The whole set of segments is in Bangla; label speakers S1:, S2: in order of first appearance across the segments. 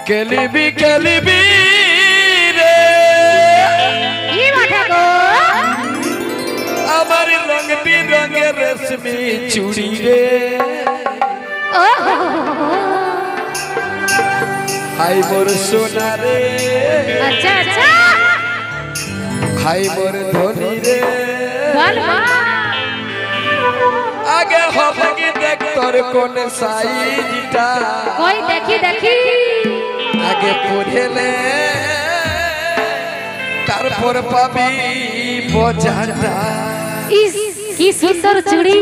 S1: কেলিবি কেলিবি রে
S2: কি বাটা গো
S1: আমার রঙ বিরঙের রেশমি চুড়ি রে হাই মোর সোনা রে
S2: আচ্ছা আচ্ছা
S1: হাই মোর ধনী রে
S2: বল
S1: আগে হবে কি দেখ তোর কোন সাইজটা
S2: কই দেখি দেখি
S1: আগে পড়েলে তারপর পাবি বোঝাটা
S2: ইস কি সুন্দর চুড়ি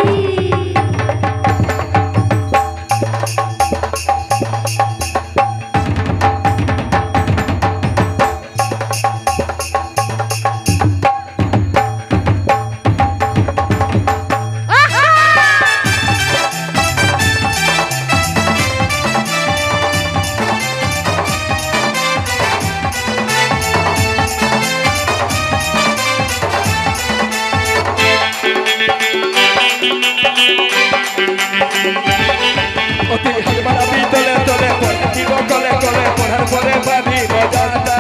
S1: অতি হালবাড়া বিতলে তলে পড়িব কলে কলে পড়ার পরে পাবি মজাটা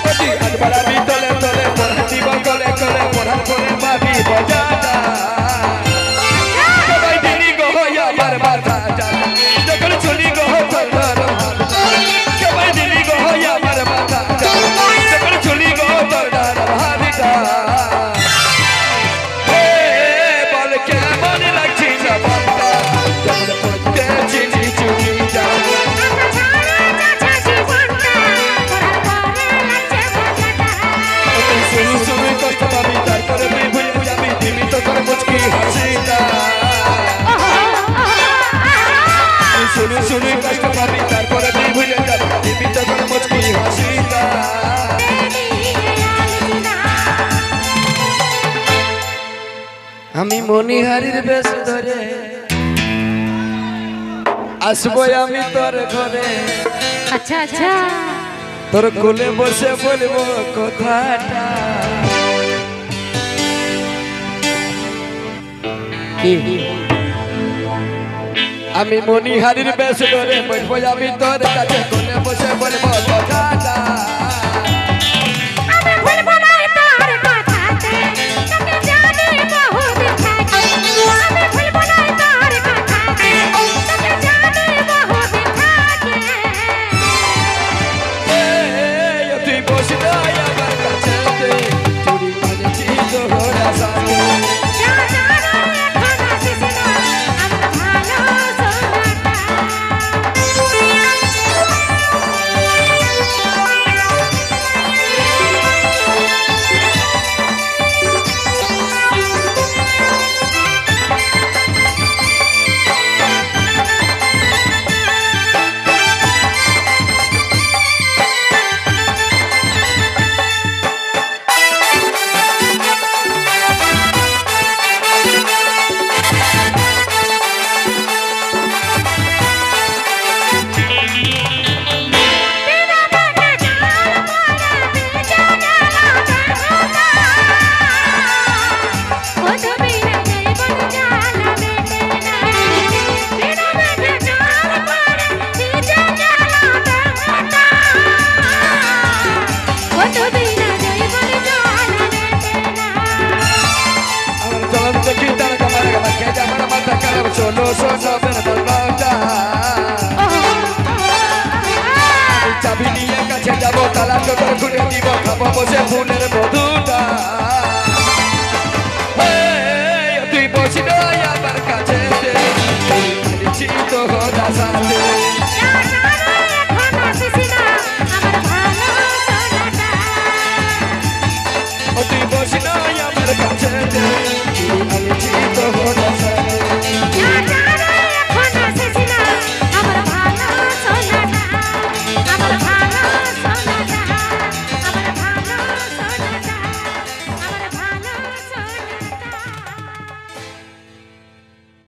S1: অতি হালবাড়া বিতলে তলে পড়িব কলে কলে পড়ার পরে পাবি মজাটা সবাই দিলি গো আমার মাথা জানা যখন চলি গো তোর সবাই দিলি গো আমার মাথা জানা যখন চলি গো তোর হারিটা শুনে কষ্ট পাবি তারপরে তুই ভুলে যাবি দিবি তখন মুচকি হাসিটা আমি মনিহারির বেশ ধরে আসবো আমি তোর ঘরে
S2: আচ্ছা আচ্ছা
S1: তোর কোলে বসে বলবো কথাটা কি আমি মনিহারির বেশ ধরে বলবো আমি তোর কাছে কোলে বসে বলবো কথাটা চাবি নিয়ে কাছে যাবো তালা ঘুরে দিব খাবো বসে ফুলের মধু